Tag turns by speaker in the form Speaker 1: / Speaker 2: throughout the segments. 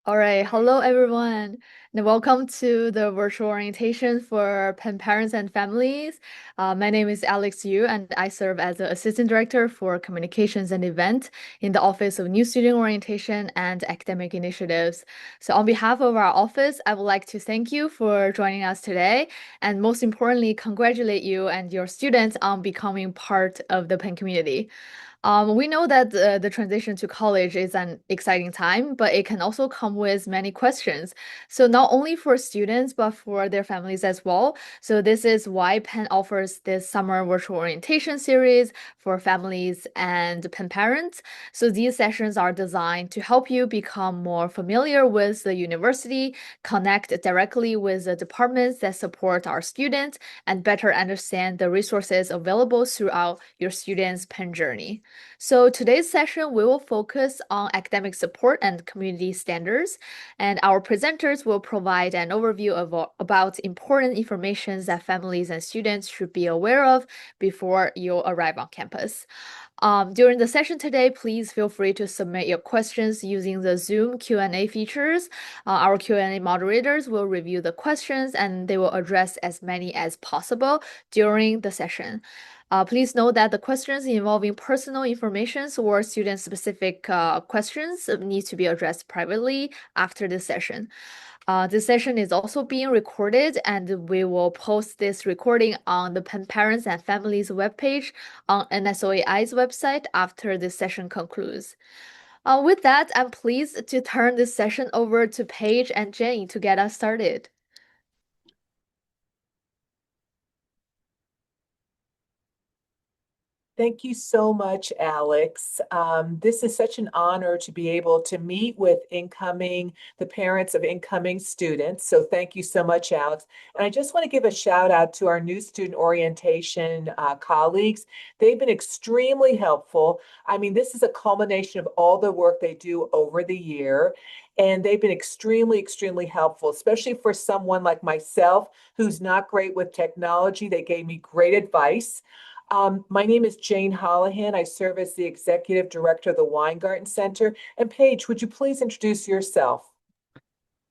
Speaker 1: All right, hello everyone, and welcome to the virtual orientation for Penn parents and families. My name is Alex Yu, and I serve as the Assistant Director for Communications and Event in the Office of New Student Orientation and Academic Initiatives. So, on behalf of our office, I would like to thank you for joining us today, and most importantly, congratulate you and your students on becoming part of the Penn community. We know that the transition to college is an exciting time, but it can also come with many questions. So not only for students, but for their families as well. So this is why Penn offers this summer virtual orientation series for families and Penn parents. So these sessions are designed to help you become more familiar with the university, connect directly with the departments that support our students, and better understand the resources available throughout your students' Penn journey. So today's session, we will focus on academic support and community standards, and our presenters will provide an overview of about important information that families and students should be aware of before you arrive on campus. During the session today, please feel free to submit your questions using the Zoom Q&A features. Our Q&A moderators will review the questions and they will address as many as possible during the session. Please note that the questions involving personal information or student-specific questions need to be addressed privately after the session. This session is also being recorded, and we will post this recording on the Penn Parents and Families webpage on NSOAI's website after this session concludes. With that, I'm pleased to turn this session over to Paige and Jane to get us started.
Speaker 2: Thank you so much, Alex. This is such an honor to be able to meet with the parents of incoming students. So thank you so much, Alex. And I just want to give a shout out to our new student orientation colleagues. They've been extremely helpful. I mean, this is a culmination of all the work they do over the year. And they've been extremely, extremely helpful, especially for someone like myself who's not great with technology. They gave me great advice. My name is Jane Holahan. I serve as the Executive Director of the Weingarten Center. And Paige, would you please introduce yourself?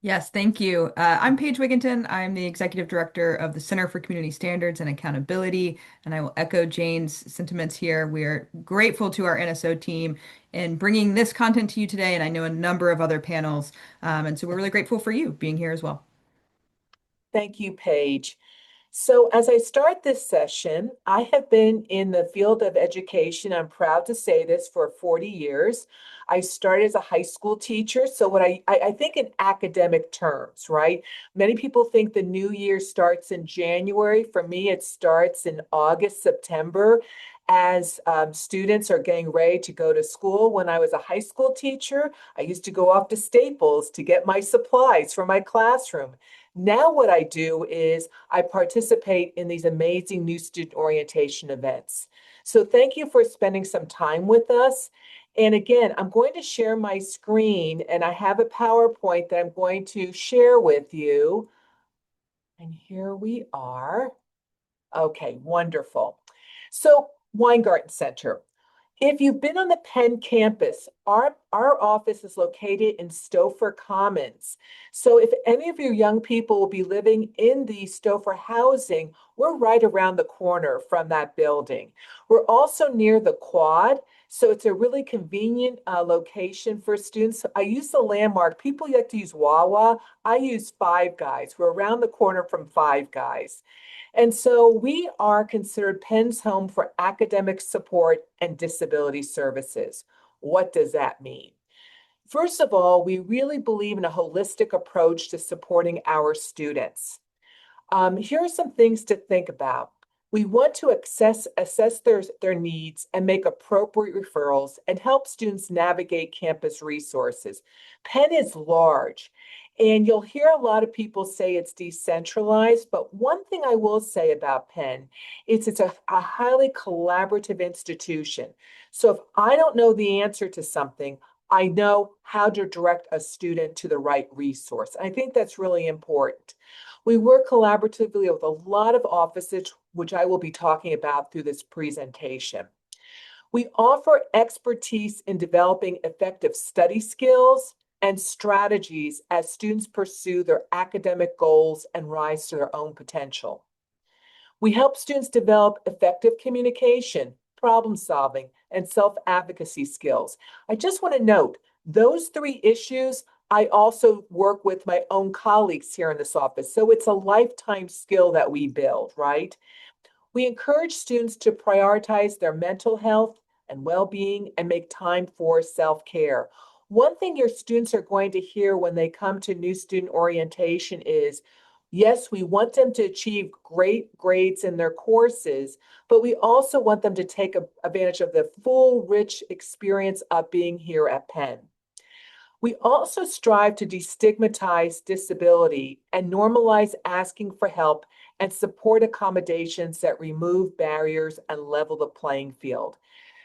Speaker 3: Yes, thank you. I'm Paige Wigginton. I'm the Executive Director of the Center for Community Standards and Accountability, and I will echo Jane's sentiments here. We are grateful to our NSO team in bringing this content to you today, and I know a number of other panels, and so we're really grateful for you being here as well.
Speaker 2: Thank you, Paige. So, as I start this session, I have been in the field of education. I'm proud to say this for 40 years. I started as a high school teacher. So, what I think in academic terms, right? Many people think the new year starts in January. For me, it starts in August, September, as students are getting ready to go to school. When I was a high school teacher, I used to go off to Staples to get my supplies for my classroom. Now, what I do is I participate in these amazing new student orientation events. So, thank you for spending some time with us. And again, I'm going to share my screen and I have a PowerPoint that I'm going to share with you. And here we are. Okay, wonderful. So, Weingarten Center. If you've been on the Penn campus, our office is located in Stouffer Commons. So if any of your young people will be living in the Stouffer housing, we're right around the corner from that building. We're also near the quad, so it's a really convenient location for students. I use the landmark. People like to use Wawa. I use Five Guys. We're around the corner from Five Guys. And so we are considered Penn's home for academic support and disability services. What does that mean? First of all, we really believe in a holistic approach to supporting our students. Here are some things to think about. We want to assess their needs and make appropriate referrals and help students navigate campus resources. Penn is large, and you'll hear a lot of people say it's decentralized, but one thing I will say about Penn is it's a highly collaborative institution. So if I don't know the answer to something, I know how to direct a student to the right resource. I think that's really important. We work collaboratively with a lot of offices, which I will be talking about through this presentation. We offer expertise in developing effective study skills, and strategies as students pursue their academic goals and rise to their own potential. We help students develop effective communication, problem solving, and self-advocacy skills. I just want to note those three issues I also work with my own colleagues here in this office. So it's a lifetime skill that we build, right? We encourage students to prioritize their mental health and well-being and make time for self-care. One thing your students are going to hear when they come to new student orientation is, yes, we want them to achieve great grades in their courses, but we also want them to take advantage of the full, rich experience of being here at Penn. We also strive to destigmatize disability and normalize asking for help and support accommodations that remove barriers and level the playing field.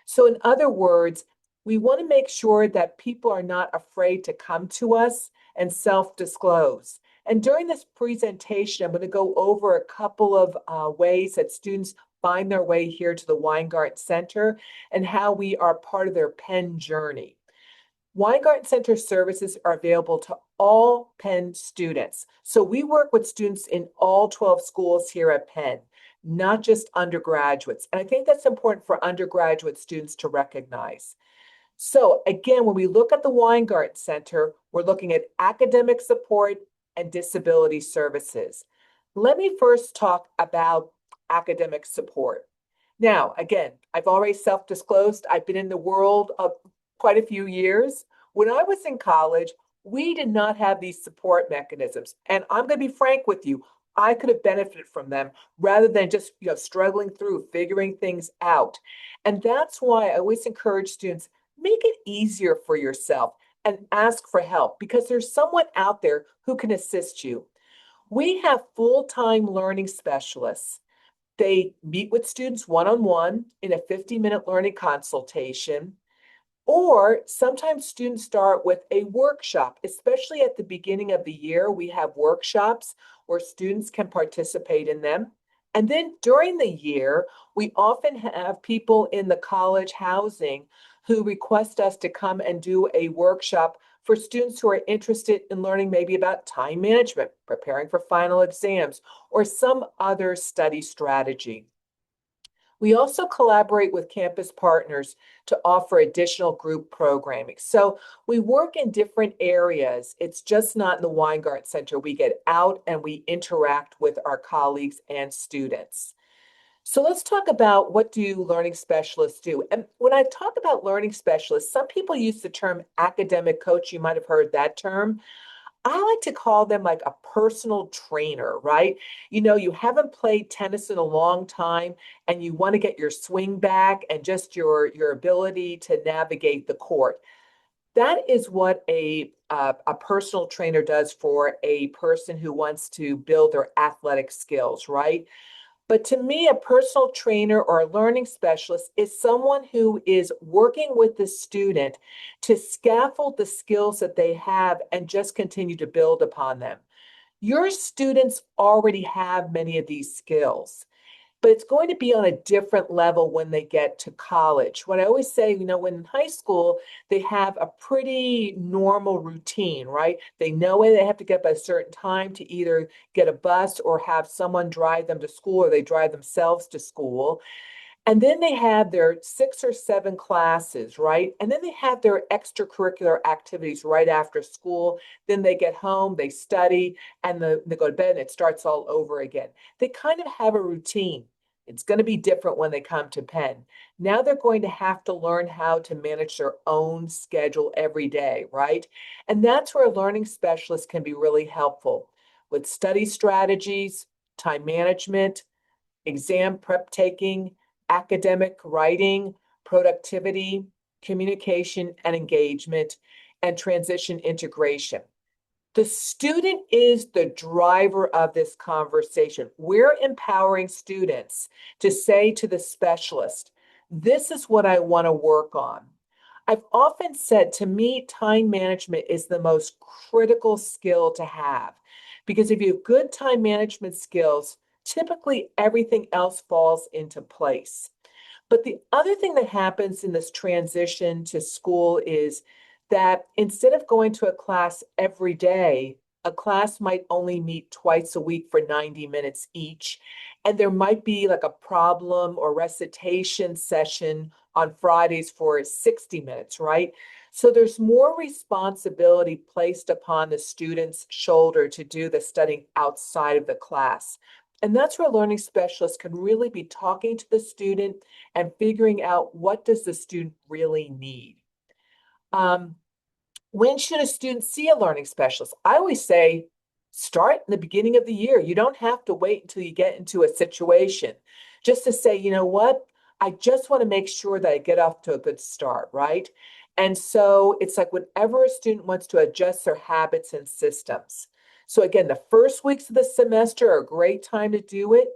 Speaker 2: So, in other words, we want to make sure that people are not afraid to come to us and self disclose. And during this presentation, I'm going to go over a couple of ways that students find their way here to the Weingarten Center and how we are part of their Penn journey. Weingarten Center services are available to all Penn students. So we work with students in all 12 schools here at Penn, not just undergraduates. And I think that's important for undergraduate students to recognize. So again, when we look at the Weingarten Center, we're looking at academic support and disability services. Let me first talk about academic support. Now, again, I've already self-disclosed. I've been in the world of quite a few years. When I was in college, we did not have these support mechanisms. And I'm going to be frank with you, I could have benefited from them rather than just struggling through figuring things out. And that's why I always encourage students, make it easier for yourself and ask for help because there's someone out there who can assist you. We have full-time learning specialists. They meet with students one-on-one in a 50-minute learning consultation. Or sometimes students start with a workshop, especially at the beginning of the year. We have workshops where students can participate in them. And then during the year, we often have people in the college housing who request us to come and do a workshop for students who are interested in learning maybe about time management, preparing for final exams, or some other study strategy. We also collaborate with campus partners to offer additional group programming. So we work in different areas. It's just not in the Weingarten Center. We get out and we interact with our colleagues and students. So let's talk about what do learning specialists do. And when I talk about learning specialists, some people use the term academic coach. You might have heard that term. I like to call them like a personal trainer, right? You haven't played tennis in a long time and you want to get your swing back and just your ability to navigate the court. That is what a personal trainer does for a person who wants to build their athletic skills, right? But to me, a personal trainer or a learning specialist is someone who is working with the student to scaffold the skills that they have and just continue to build upon them. Your students already have many of these skills, but it's going to be on a different level when they get to college. What I always say, when in high school, they have a pretty normal routine, right? They know when they have to get up at a certain time to either get a bus or have someone drive them to school or they drive themselves to school. And then they have their 6 or 7 classes, right? And then they have their extracurricular activities right after school. Then they get home, they study, and they go to bed, and it starts all over again. They kind of have a routine. It's going to be different when they come to Penn. Now they're going to have to learn how to manage their own schedule every day, right? And that's where a learning specialist can be really helpful with study strategies, time management, exam prep taking, academic writing, productivity, communication and engagement, and transition integration. The student is the driver of this conversation. We're empowering students to say to the specialist, this is what I want to work on. I've often said to me, time management is the most critical skill to have because if you have good time management skills, typically everything else falls into place. But the other thing that happens in this transition to school is that instead of going to a class every day, a class might only meet twice a week for 90 minutes each. And there might be like a problem or recitation session on Fridays for 60 minutes, right? So there's more responsibility placed upon the student's shoulder to do the studying outside of the class. And that's where learning specialists can really be talking to the student and figuring out what does the student really need. Um, when should a student see a learning specialist? I always say start in the beginning of the year. You don't have to wait until you get into a situation just to say, you know what? I just want to make sure that I get off to a good start, right? And so it's like whenever a student wants to adjust their habits and systems. So again, the first weeks of the semester are a great time to do it.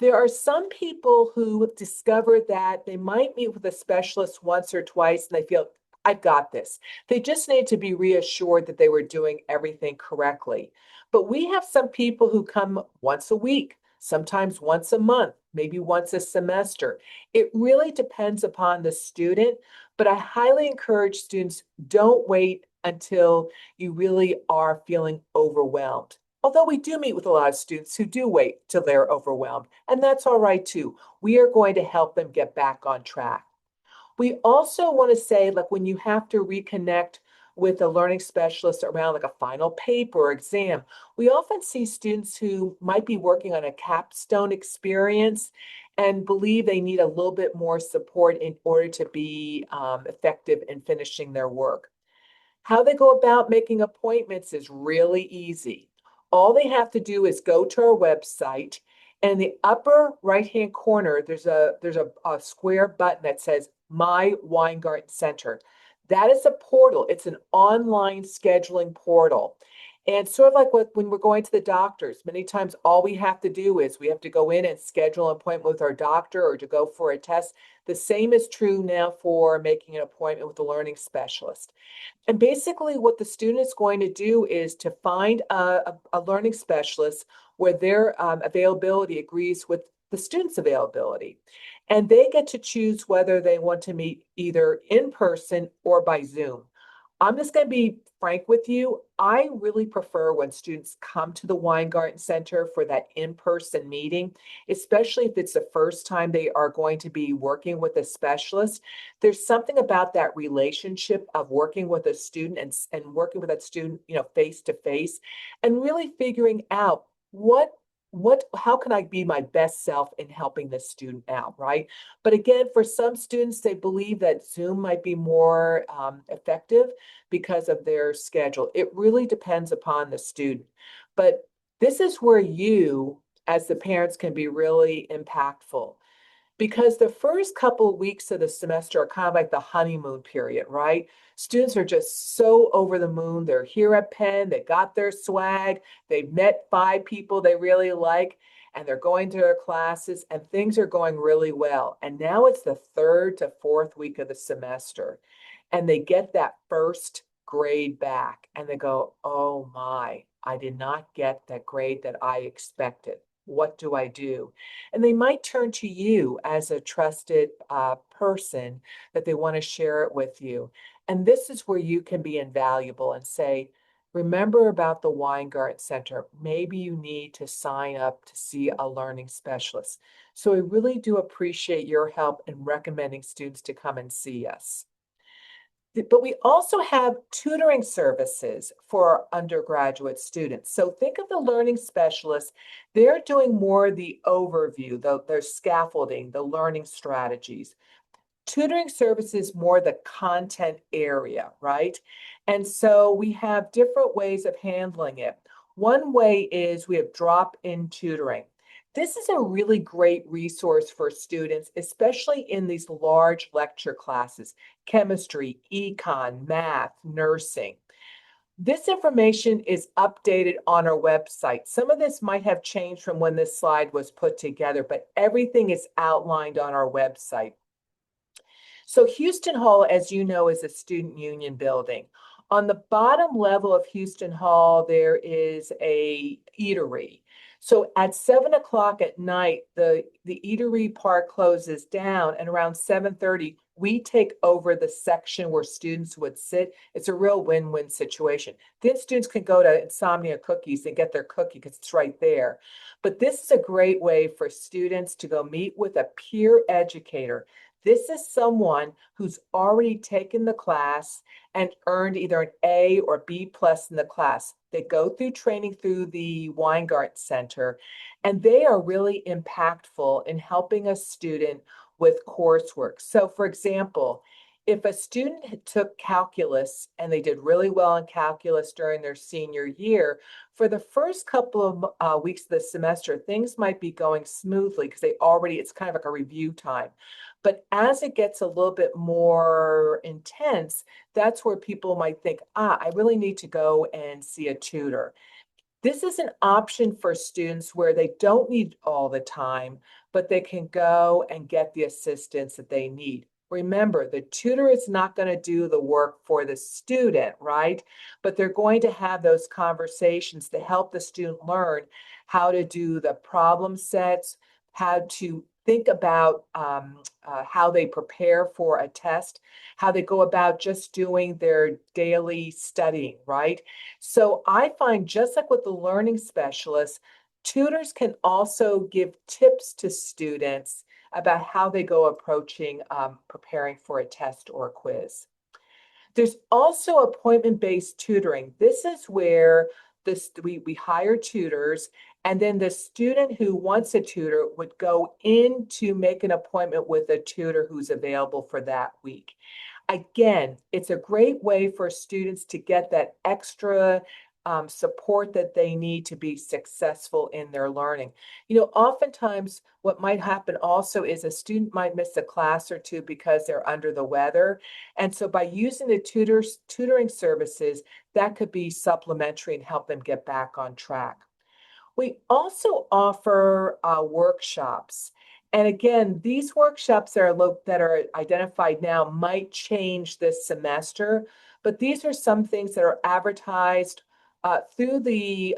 Speaker 2: There are some people who have discovered that they might meet with a specialist once or twice and they feel, I've got this. They just need to be reassured that they were doing everything correctly. But we have some people who come once a week, sometimes once a month, maybe once a semester. It really depends upon the student, but I highly encourage students, don't wait until you really are feeling overwhelmed. Although we do meet with a lot of students who do wait till they're overwhelmed, and that's all right too. We are going to help them get back on track. We also want to say, like, when you have to reconnect with a learning specialist around like a final paper or exam, we often see students who might be working on a capstone experience and believe they need a little bit more support in order to be effective in finishing their work. How they go about making appointments is really easy. All they have to do is go to our website, and in the upper right-hand corner, there's a square button that says My Weingarten Center. That is a portal. It's an online scheduling portal. And sort of like when we're going to the doctors, many times all we have to do is we have to go in and schedule an appointment with our doctor or to go for a test. The same is true now for making an appointment with a learning specialist. And basically, what the student is going to do is to find a learning specialist where their availability agrees with the student's availability. And they get to choose whether they want to meet either in person or by Zoom. I'm just going to be frank with you. I really prefer when students come to the Weingarten Center for that in-person meeting, especially if it's the first time they are going to be working with a specialist. There's something about that relationship of working with a student and working with that student, face to face, and really figuring out how can I be my best self in helping this student out, right? But again, for some students, they believe that Zoom might be more effective because of their schedule. It really depends upon the student. But this is where you, as the parents, can be really impactful because the first couple of weeks of the semester are kind of like the honeymoon period, right? Students are just so over the moon. They're here at Penn, they got their swag, they've met 5 people they really like, and they're going to their classes, and things are going really well. And now it's the third to fourth week of the semester, and they get that first grade back, and they go, oh my, I did not get that grade that I expected. What do I do? And they might turn to you as a trusted person that they want to share it with you. And this is where you can be invaluable and say, remember about the Weingarten Center. Maybe you need to sign up to see a learning specialist. So I really do appreciate your help in recommending students to come and see us. But we also have tutoring services for undergraduate students. So think of the learning specialists. They're doing more the overview, their scaffolding, the learning strategies. Tutoring services more the content area, right? And so we have different ways of handling it. One way is we have drop-in tutoring. This is a really great resource for students, especially in these large lecture classes, chemistry, econ, math, nursing. This information is updated on our website. Some of this might have changed from when this slide was put together, but everything is outlined on our website. So Houston Hall, as you know, is a student union building. On the bottom level of Houston Hall, there is a eatery. So at 7 o'clock at night, the eatery part closes down, and around 7:30, we take over the section where students would sit. It's a real win-win situation. Then students can go to Insomnia Cookies and get their cookie because it's right there. But this is a great way for students to go meet with a peer educator. This is someone who's already taken the class and earned either an A or B plus in the class. They go through training through the Weingarten Center, and they are really impactful in helping a student with coursework. So for example, if a student took calculus and they did really well in calculus during their senior year, for the first couple of weeks of the semester, things might be going smoothly because it's kind of like a review time. But as it gets a little bit more intense, that's where people might think, I really need to go and see a tutor. This is an option for students where they don't need all the time, but they can go and get the assistance that they need. Remember, the tutor is not going to do the work for the student, right? But they're going to have those conversations to help the student learn how to do the problem sets, how to think about how they prepare for a test, how they go about just doing their daily studying, right? So I find just like with the learning specialists, tutors can also give tips to students about how they go approaching preparing for a test or a quiz. There's also appointment-based tutoring. This is where we hire tutors, and then the student who wants a tutor would go in to make an appointment with a tutor who's available for that week. Again, it's a great way for students to get that extra support that they need to be successful in their learning. Oftentimes what might happen also is a student might miss a class or two because they're under the weather. And so by using the tutoring services, that could be supplementary and help them get back on track. We also offer workshops. And again, these workshops that are identified now might change this semester, but these are some things that are advertised through the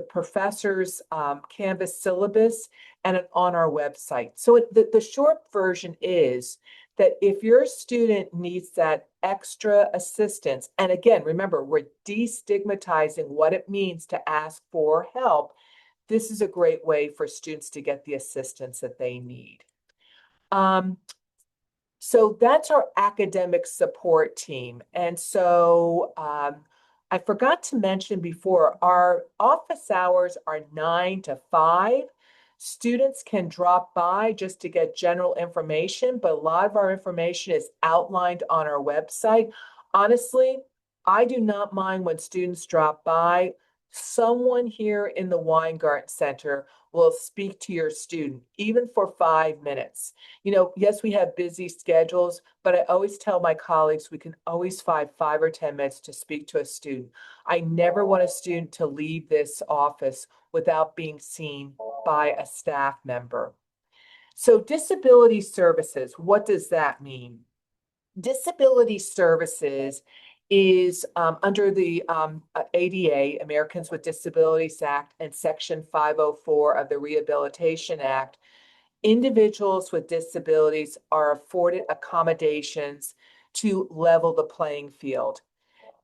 Speaker 2: professor's Canvas syllabus and on our website. So the short version is that if your student needs that extra assistance, and again, remember, we're destigmatizing what it means to ask for help, this is a great way for students to get the assistance that they need. So that's our academic support team. And so I forgot to mention before, our office hours are 9 to 5. Students can drop by just to get general information, but a lot of our information is outlined on our website. Honestly, I do not mind when students drop by. Someone here in the Weingarten Center will speak to your student, even for 5 minutes. Yes, we have busy schedules, but I always tell my colleagues we can always find 5 or 10 minutes to speak to a student. I never want a student to leave this office without being seen by a staff member. So disability services, what does that mean? Disability services is under the ADA, Americans with Disabilities Act, and Section 504 of the Rehabilitation Act. Individuals with disabilities are afforded accommodations to level the playing field.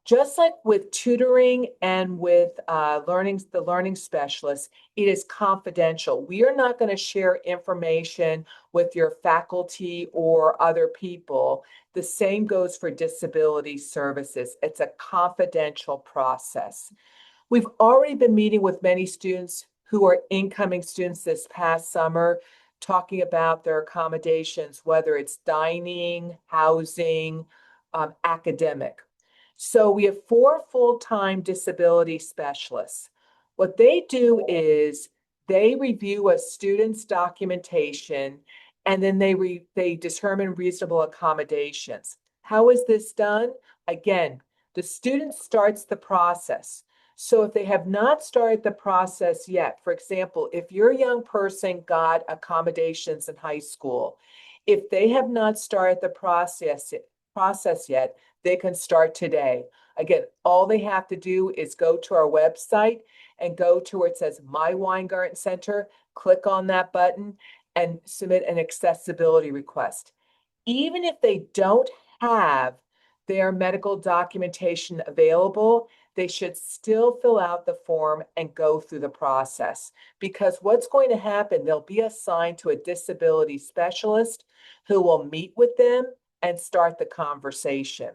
Speaker 2: Just like with tutoring and with the learning specialists, it is confidential. We are not going to share information with your faculty or other people. The same goes for disability services. It's a confidential process. We've already been meeting with many students who are incoming students this past summer, talking about their accommodations, whether it's dining, housing, academic. So we have 4 full-time disability specialists. What they do is they review a student's documentation and then they determine reasonable accommodations. How is this done? Again, the student starts the process. So if they have not started the process yet, for example, if your young person got accommodations in high school, if they have not started the process yet, they can start today. Again, all they have to do is go to our website and go to where it says My Weingarten Center, click on that button and submit an accessibility request. even if they don't have their medical documentation available, they should still fill out the form and go through the process. Because what's going to happen, they'll be assigned to a disability specialist who will meet with them and start the conversation.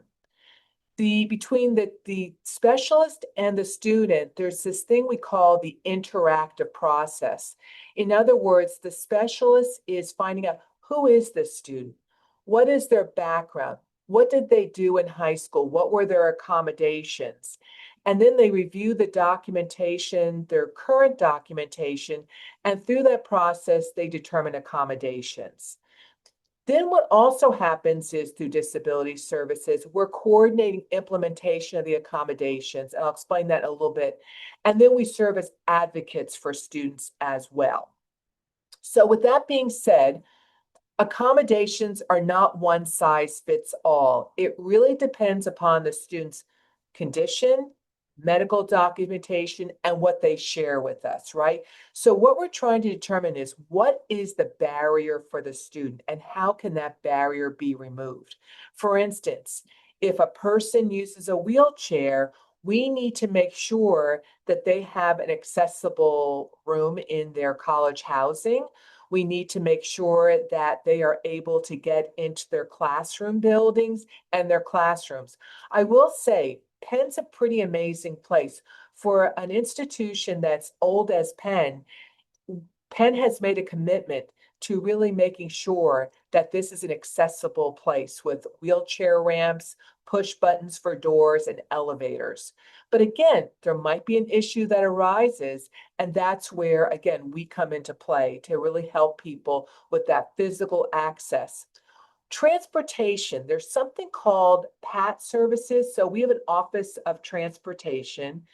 Speaker 2: Between the specialist and the student, there's this thing we call the interactive process. In other words, the specialist is finding out, who is this student? What is their background? What did they do in high school? What were their accommodations? And then they review the documentation, their current documentation, and through that process, they determine accommodations. Then what also happens is through disability services, we're coordinating implementation of the accommodations. And I'll explain that in a little bit. And then we serve as advocates for students as well. So with that being said, accommodations are not one size fits all. It really depends upon the student's condition, medical documentation, and what they share with us, right? So what we're trying to determine is, what is the barrier for the student and how can that barrier be removed? For instance, if a person uses a wheelchair, we need to make sure that they have an accessible room in their college housing. We need to make sure that they are able to get into their classroom buildings and their classrooms. I will say, Penn's a pretty amazing place. For an institution that's old as Penn, Penn has made a commitment to really making sure that this is an accessible place with wheelchair ramps, push buttons for doors, and elevators. But again, there might be an issue that arises, and that's where, again, we come into play to really help people with that physical access. Transportation, there's something called PAT services. So we have an Office of Transportation.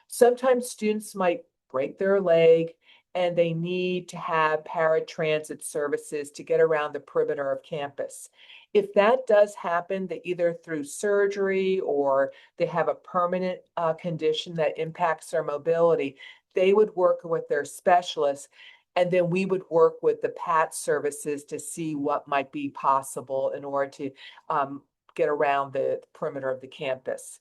Speaker 2: Sometimes students might break their leg and they need to have paratransit services to get around the perimeter of campus. If that does happen, that either through surgery or they have a permanent condition that impacts their mobility, they would work with their specialists, and then we would work with the PAT services to see what might be possible in order to get around the perimeter of the campus.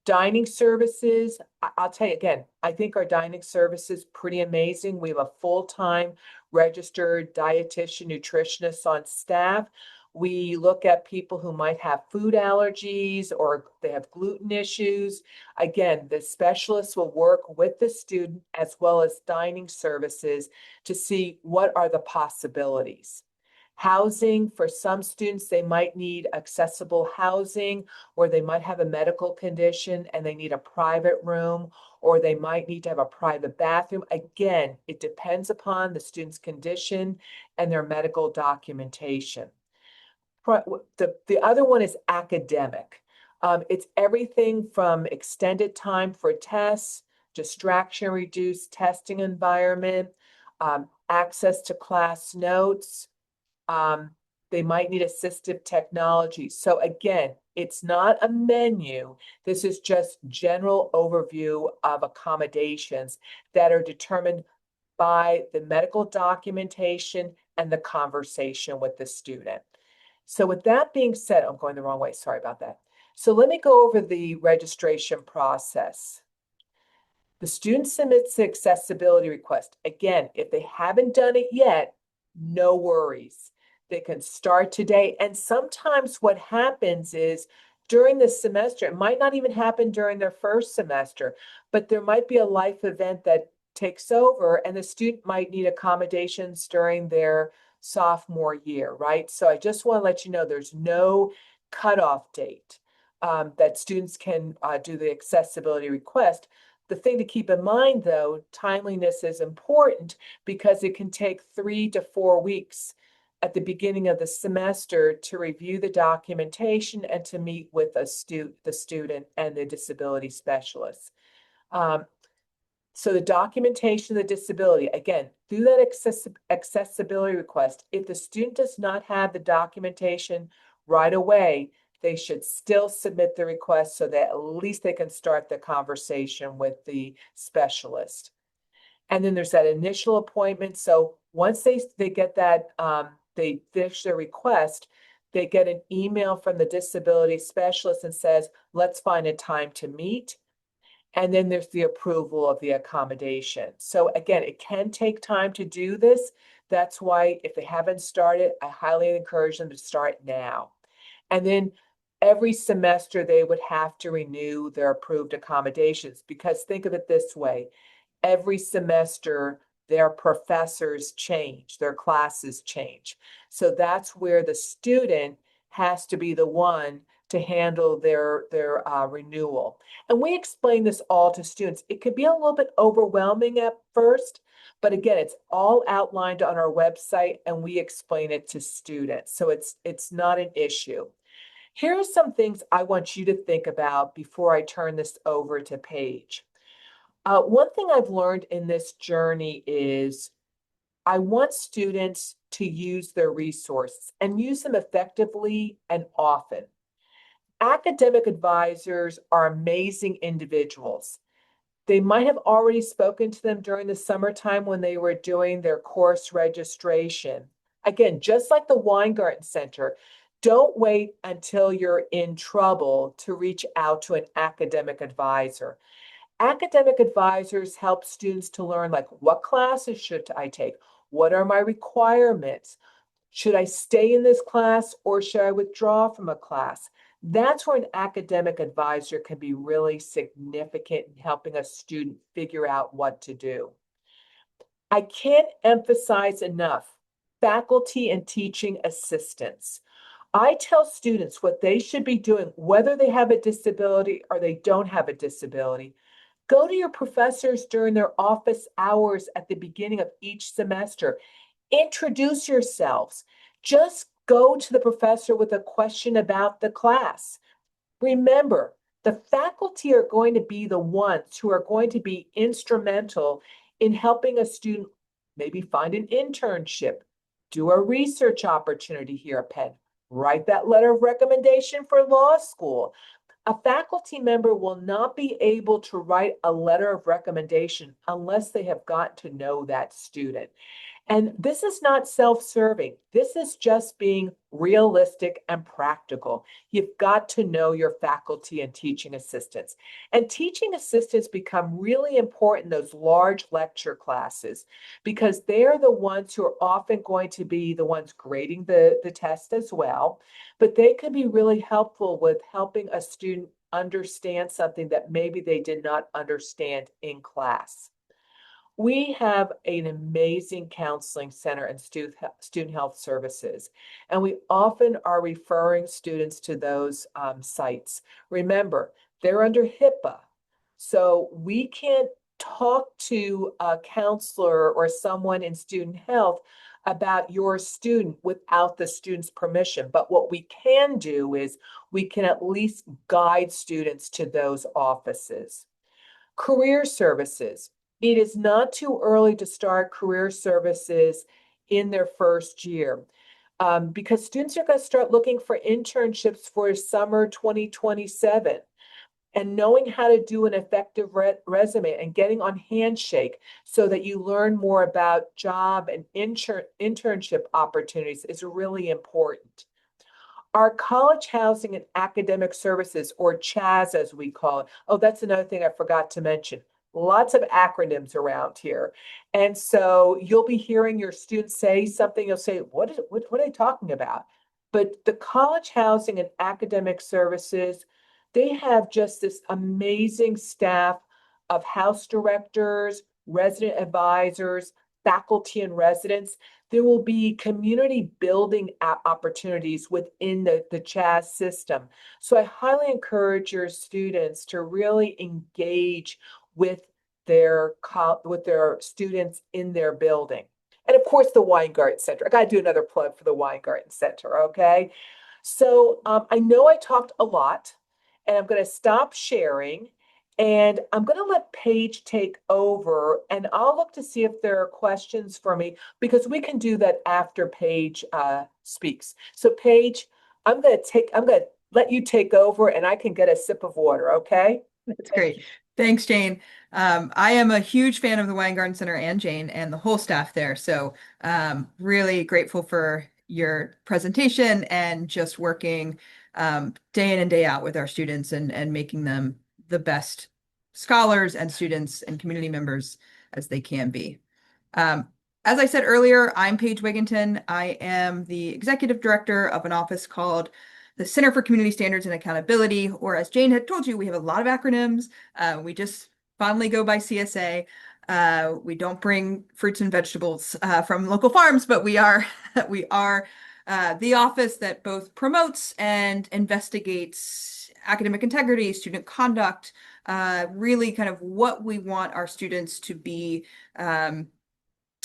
Speaker 2: Dining services, I'll tell you again, I think our dining service is pretty amazing. We have a full-time registered dietitian, nutritionist on staff. We look at people who might have food allergies or they have gluten issues. Again, the specialists will work with the student as well as dining services to see what are the possibilities. Housing, for some students, they might need accessible housing, or they might have a medical condition and they need a private room, or they might need to have a private bathroom. Again, it depends upon the student's condition and their medical documentation. The other one is academic. It's everything from extended time for tests, distraction reduced testing environment, access to class notes. Um, they might need assistive technology. So again, it's not a menu. This is just general overview of accommodations that are determined by the medical documentation and the conversation with the student. So with that being said, I'm going the wrong way. Sorry about that. So let me go over the registration process. The student submits the accessibility request. Again, if they haven't done it yet, no worries. They can start today. And sometimes what happens is during the semester, it might not even happen during their first semester, but there might be a life event that takes over and the student might need accommodations during their sophomore year, right? So I just want to let you know there's no cutoff date that students can do the accessibility request. The thing to keep in mind, though, timeliness is important because it can take 3 to 4 weeks at the beginning of the semester to review the documentation and to meet with the student and the disability specialist. So the documentation of the disability, again, through that accessibility request, if the student does not have the documentation right away, they should still submit the request so that at least they can start the conversation with the specialist. And then there's that initial appointment. So once they get that, they finish their request, They get an email from the disability specialist and says, let's find a time to meet. And then there's the approval of the accommodation. So again, it can take time to do this. That's why if they haven't started, I highly encourage them to start now. And then every semester they would have to renew their approved accommodations, because think of it this way, every semester their professors change, their classes change. So that's where the student has to be the one to handle their renewal. And we explain this all to students. It could be a little bit overwhelming at first, but again, it's all outlined on our website and we explain it to students. So it's not an issue. Here are some things I want you to think about before I turn this over to Paige. One thing I've learned in this journey is I want students to use their resources and use them effectively and often. Academic advisors are amazing individuals. They might have already spoken to them during the summertime when they were doing their course registration. Again, just like the Weingarten Center, don't wait until you're in trouble to reach out to an academic advisor. Academic advisors help students to learn, like, what classes should I take? What are my requirements? Should I stay in this class or should I withdraw from a class? That's where an academic advisor can be really significant in helping a student figure out what to do. I can't emphasize enough faculty and teaching assistants. I tell students what they should be doing, whether they have a disability or they don't have a disability. Go to your professors during their office hours at the beginning of each semester. Introduce yourselves. Just go to the professor with a question about the class. Remember, the faculty are going to be the ones who are going to be instrumental in helping a student maybe find an internship, do a research opportunity here at Penn, write that letter of recommendation for law school. A faculty member will not be able to write a letter of recommendation unless they have got to know that student. And this is not self-serving. This is just being realistic and practical. You've got to know your faculty and teaching assistants. And teaching assistants become really important in those large lecture classes because they're the ones who are often going to be the ones grading the test as well. But they can be really helpful with helping a student understand something that maybe they did not understand in class. We have an amazing counseling center and student health services, and we often are referring students to those sites. Remember, they're under HIPAA, so we can't talk to a counselor or someone in student health about your student without the student's permission. But what we can do is we can at least guide students to those offices. Career services. It is not too early to start career services in their first year because students are going to start looking for internships for summer 2027. And knowing how to do an effective resume and getting on Handshake so that you learn more about job and internship opportunities is really important. Our college housing and academic services, or CHAS as we call it. Oh, that's another thing I forgot to mention. Lots of acronyms around here. And so you'll be hearing your students say something, you'll say, what are they talking about? But the college housing and academic services, they have just this amazing staff of house directors, resident advisors, faculty and residents. There will be community building opportunities within the CHAS system. So I highly encourage your students to really engage with their students in their building. And of course, the Weingarten Center. I got to do another plug for the Weingarten Center, okay? So I know I talked a lot, and I'm going to stop sharing. And I'm going to let Paige take over, and I'll look to see if there are questions for me because we can do that after Paige speaks. So Paige, I'm going to let you take over, and I can get a sip of water. Okay?
Speaker 3: That's great. Thanks, Jane. I am a huge fan of the Weingarten Center and Jane and the whole staff there. So really grateful for your presentation and just working day in and day out with our students and making them the best scholars and students and community members as they can be. As I said earlier, I'm Paige Wigginton. I am the executive director of an office called the Center for Community Standards and Accountability, or as Jane had told you, we have a lot of acronyms. We just fondly go by CSA. We don't bring fruits and vegetables from local farms, but we are the office that both promotes and investigates academic integrity, student conduct, really kind of what we want our students to be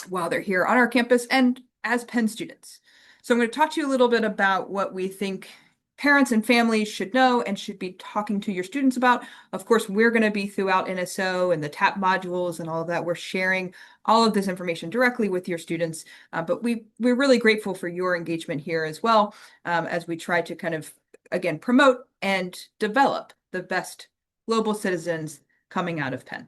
Speaker 3: while they're here on our campus and as Penn students. So I'm going to talk to you a little bit about what we think parents and families should know and should be talking to your students about. Of course, we're going to be throughout NSO and the TAP modules and all of that. We're sharing all of this information directly with your students, but we're really grateful for your engagement here as well, as we try to kind of, again, promote and develop the best global citizens coming out of Penn.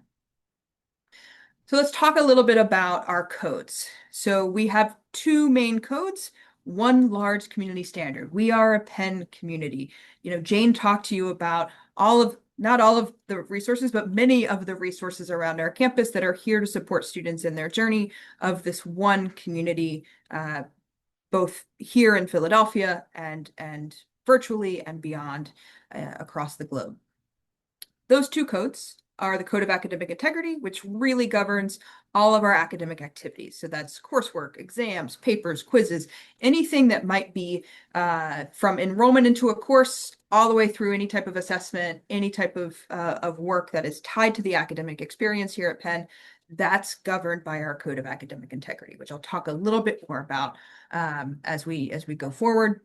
Speaker 3: So let's talk a little bit about our codes. So we have two main codes, one large community standard. We are a Penn community. Jane talked to you about not all of the resources, but many of the resources around our campus that are here to support students in their journey of this one community, both here in Philadelphia and virtually and beyond across the globe. Those two codes are the Code of Academic Integrity, which really governs all of our academic activities. So that's coursework, exams, papers, quizzes, anything that might be from enrollment into a course all the way through any type of assessment, any type of work that is tied to the academic experience here at Penn. That's governed by our Code of Academic Integrity, which I'll talk a little bit more about as we go forward.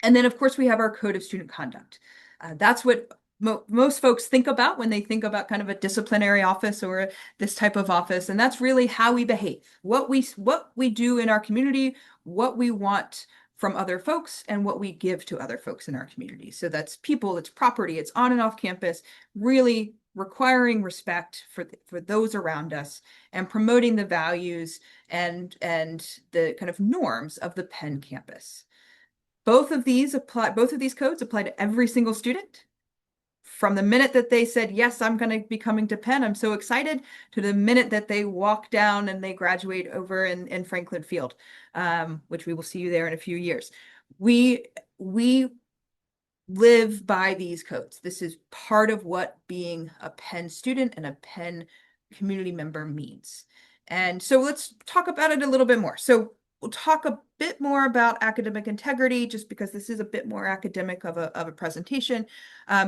Speaker 3: And then, of course, we have our Code of Student Conduct. That's what most folks think about when they think about kind of a disciplinary office or this type of office. And that's really how we behave, what we do in our community, what we want from other folks, and what we give to other folks in our community. So that's people, it's property, it's on and off campus, really requiring respect for those around us and promoting the values and the kind of norms of the Penn campus. Both of these codes apply to every single student. From the minute that they said, yes, I'm going to be coming to Penn, I'm so excited, to the minute that they walk down and they graduate over in Franklin Field, which we will see you there in a few years. We live by these codes. This is part of what being a Penn student and a Penn community member means. And so let's talk about it a little bit more. So we'll talk a bit more about academic integrity, just because this is a bit more academic of a presentation.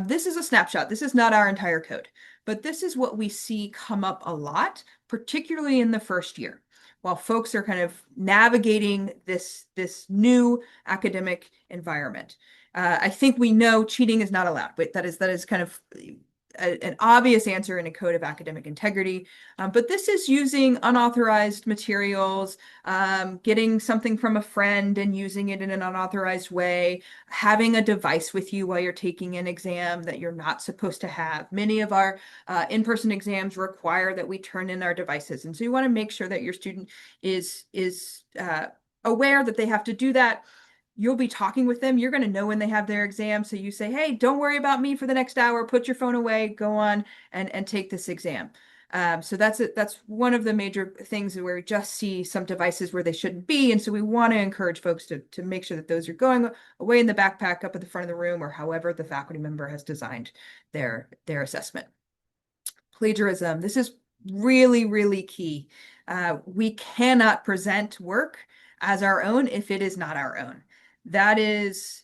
Speaker 3: This is a snapshot. This is not our entire code, but this is what we see come up a lot, particularly in the first year, while folks are kind of navigating this new academic environment. I think we know cheating is not allowed, but that is kind of an obvious answer in a Code of Academic Integrity. But this is using unauthorized materials, getting something from a friend and using it in an unauthorized way, having a device with you while you're taking an exam that you're not supposed to have. Many of our in-person exams require that we turn in our devices. And so you want to make sure that your student is aware that they have to do that. You'll be talking with them. You're going to know when they have their exam. So you say, hey, don't worry about me for the next hour. Put your phone away, go on and take this exam. So that's one of the major things where we just see some devices where they shouldn't be. And so we want to encourage folks to make sure that those are going away in the backpack up at the front of the room, or however the faculty member has designed their assessment. Plagiarism. This is really, really key. We cannot present work as our own if it is not our own. That is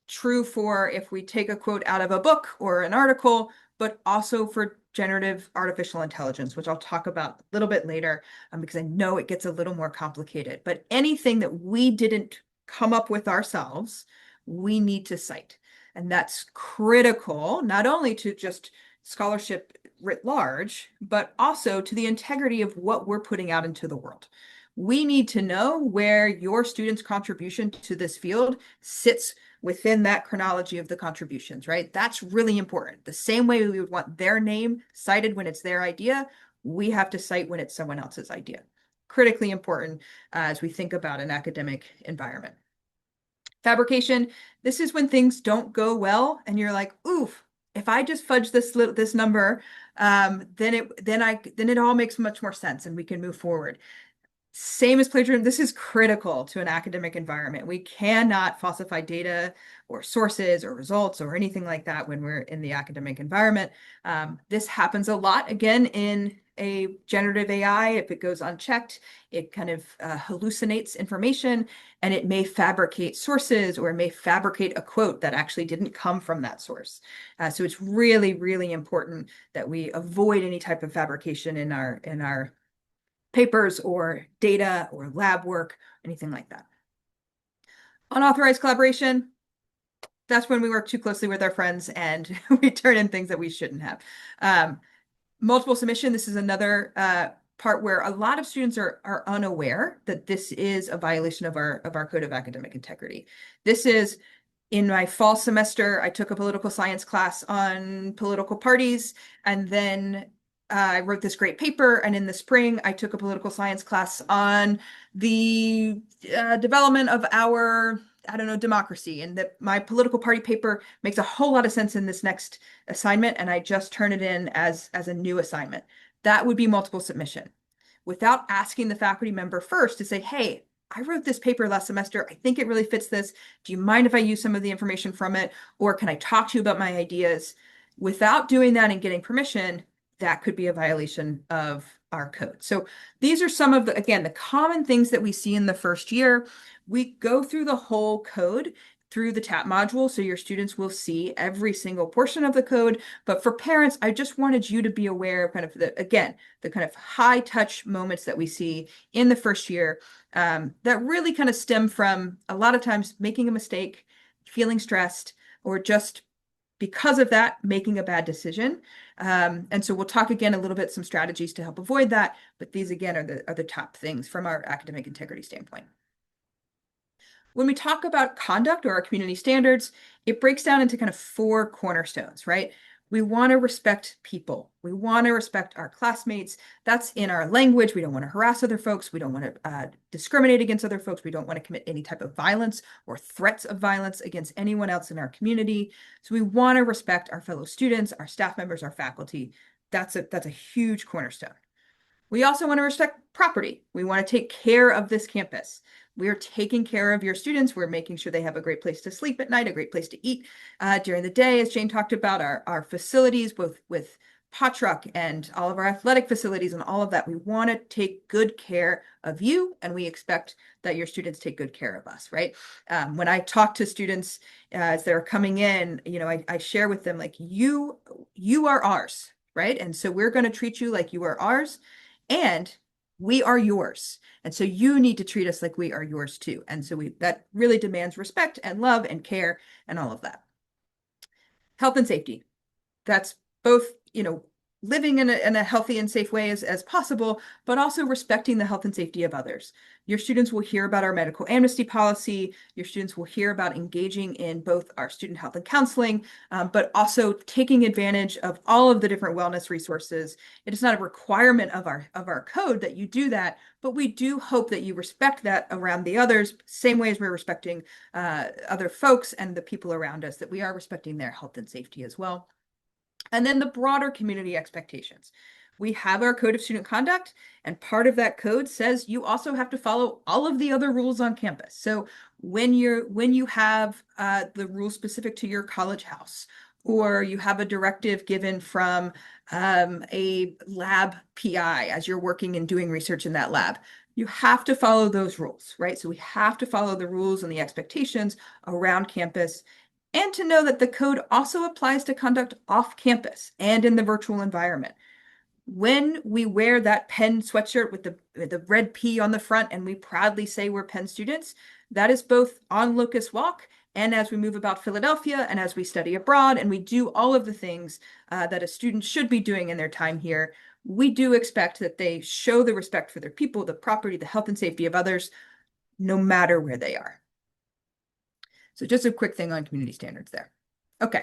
Speaker 3: true for if we take a quote out of a book or an article, but also for generative artificial intelligence, which I'll talk about a little bit later, because I know it gets a little more complicated. But anything that we didn't come up with ourselves, we need to cite. And that's critical, not only to just scholarship writ large, but also to the integrity of what we're putting out into the world. We need to know where your student's contribution to this field sits within that chronology of the contributions, right? That's really important. The same way we would want their name cited when it's their idea, we have to cite when it's someone else's idea. critically important as we think about an academic environment. Fabrication, this is when things don't go well and you're like, oof, if I just fudge this number, then it all makes much more sense and we can move forward. Same as plagiarism, this is critical to an academic environment. We cannot falsify data or sources or results or anything like that when we're in the academic environment. This happens a lot, again, in a generative AI. If it goes unchecked, it kind of hallucinates information, and it may fabricate sources, or it may fabricate a quote that actually didn't come from that source. So it's really, really important that we avoid any type of fabrication in our papers or data or lab work, anything like that. Unauthorized collaboration, that's when we work too closely with our friends and we turn in things that we shouldn't have. Multiple submission, this is another part where a lot of students are unaware that this is a violation of our Code of Academic Integrity. This is in my fall semester, I took a political science class on political parties, and then I wrote this great paper. And in the spring, I took a political science class on the development of our, I don't know, democracy. And that my political party paper makes a whole lot of sense in this next assignment, and I just turn it in as a new assignment. That would be multiple submission. Without asking the faculty member first to say, hey, I wrote this paper last semester. I think it really fits this. Do you mind if I use some of the information from it? Or can I talk to you about my ideas? Without doing that and getting permission, that could be a violation of our code. So these are some of the, again, the common things that we see in the first year. We go through the whole code through the TAP module, so your students will see every single portion of the code. But for parents, I just wanted you to be aware of kind of the kind of high touch moments that we see in the first year that really kind of stem from a lot of times making a mistake, feeling stressed, or just because of that, making a bad decision. And so we'll talk again a little bit, some strategies to help avoid that. But these again are the top things from our academic integrity standpoint. When we talk about conduct or our community standards, it breaks down into kind of 4 cornerstones, right? We want to respect people. We want to respect our classmates. That's in our language. We don't want to harass other folks. We don't want to discriminate against other folks. We don't want to commit any type of violence or threats of violence against anyone else in our community. So we want to respect our fellow students, our staff members, our faculty. That's a huge cornerstone. We also want to respect property. We want to take care of this campus. We are taking care of your students. We're making sure they have a great place to sleep at night, a great place to eat during the day. As Jane talked about, our facilities, both with pot truck and all of our athletic facilities and all of that, we want to take good care of you, and we expect that your students take good care of us, right? When I talk to students as they're coming in, I share with them, like, you are ours, right? And so we're going to treat you like you are ours, and we are yours. And so you need to treat us like we are yours too. And so that really demands respect and love and care and all of that. Health and safety. That's both, living in a healthy and safe way as possible, but also respecting the health and safety of others. Your students will hear about our medical amnesty policy. Your students will hear about engaging in both our student health and counseling, but also taking advantage of all of the different wellness resources. It is not a requirement of our code that you do that, but we do hope that you respect that around the others, same way as we're respecting other folks and the people around us, that we are respecting their health and safety as well. And then the broader community expectations. We have our code of student conduct, and part of that code says you also have to follow all of the other rules on campus. So when you have the rules specific to your college house, or you have a directive given from a lab PI as you're working and doing research in that lab, you have to follow those rules, right? So we have to follow the rules and the expectations around campus, and to know that the code also applies to conduct off campus and in the virtual environment. When we wear that Penn sweatshirt with the red P on the front and we proudly say we're Penn students, that is both on Locust Walk and as we move about Philadelphia and as we study abroad and we do all of the things that a student should be doing in their time here. We do expect that they show the respect for their people, the property, the health and safety of others, no matter where they are. So just a quick thing on community standards there. Okay,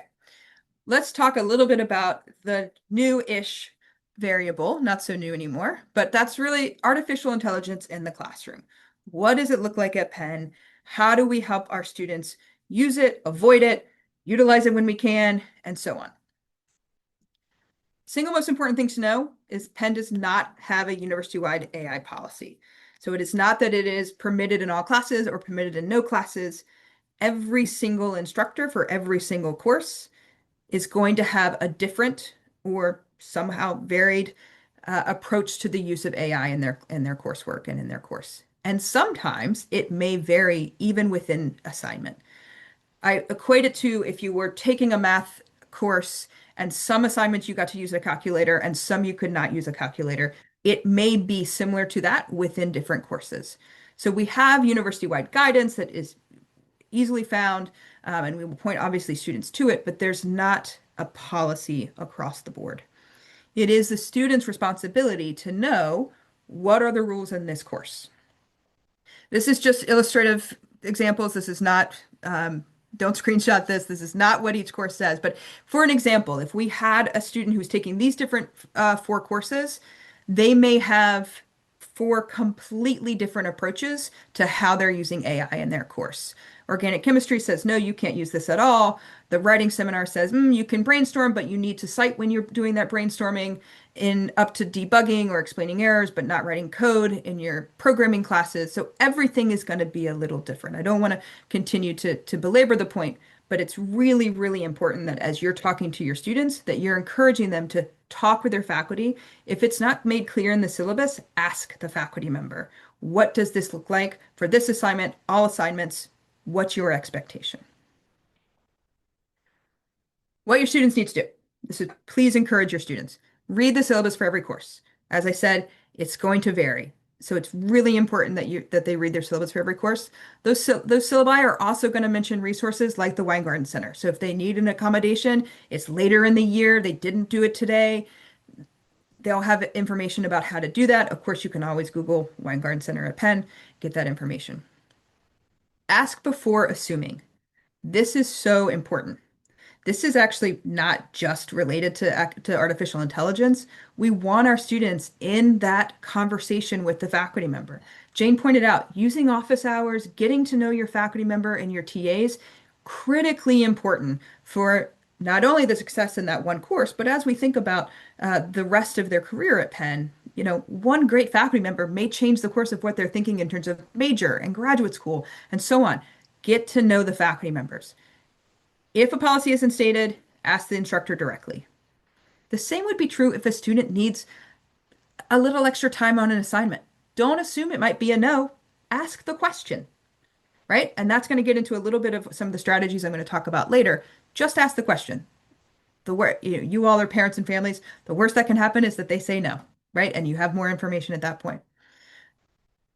Speaker 3: let's talk a little bit about the new-ish variable, not so new anymore, but that's really artificial intelligence in the classroom. What does it look like at Penn? How do we help our students use it, avoid it, utilize it when we can, and so on? Single most important thing to know is Penn does not have a university-wide AI policy. So it is not that it is permitted in all classes or permitted in no classes. Every single instructor for every single course is going to have a different or somehow varied approach to the use of AI in their coursework and in their course. And sometimes it may vary even within assignment. I equate it to if you were taking a math course and some assignments you got to use a calculator and some you could not use a calculator. It may be similar to that within different courses. So we have university-wide guidance that is easily found, and we will point obviously students to it, but there's not a policy across the board. It is the student's responsibility to know what are the rules in this course. This is just illustrative examples. This is not, don't screenshot this. This is not what each course says. But for an example, if we had a student who's taking these different 4 courses, they may have 4 completely different approaches to how they're using AI in their course. Organic chemistry says, no, you can't use this at all. The writing seminar says, you can brainstorm, but you need to cite when you're doing that brainstorming in up to debugging or explaining errors, but not writing code in your programming classes. So everything is going to be a little different. I don't want to continue to belabor the point, but it's really, really important that as you're talking to your students, that you're encouraging them to talk with their faculty. If it's not made clear in the syllabus, ask the faculty member. What does this look like for this assignment, all assignments? What's your expectation? What your students need to do. This is please encourage your students. Read the syllabus for every course. As I said, it's going to vary. So it's really important that they read their syllabus for every course. Those syllabi are also going to mention resources like the Weingarten Center. So if they need an accommodation, it's later in the year, they didn't do it today, they'll have information about how to do that. Of course, you can always Google Weingarten Center at Penn, get that information. Ask before assuming. This is so important. This is actually not just related to artificial intelligence. We want our students in that conversation with the faculty member. Jane pointed out, using office hours, getting to know your faculty member and your TAs, critically important for not only the success in that one course, but as we think about the rest of their career at Penn, one great faculty member may change the course of what they're thinking in terms of major and graduate school and so on. Get to know the faculty members. If a policy isn't stated, ask the instructor directly. The same would be true if a student needs a little extra time on an assignment. Don't assume it might be a no. Ask the question, right? And that's going to get into a little bit of some of the strategies I'm going to talk about later. Just ask the question. You all are parents and families. The worst that can happen is that they say no, right? And you have more information at that point.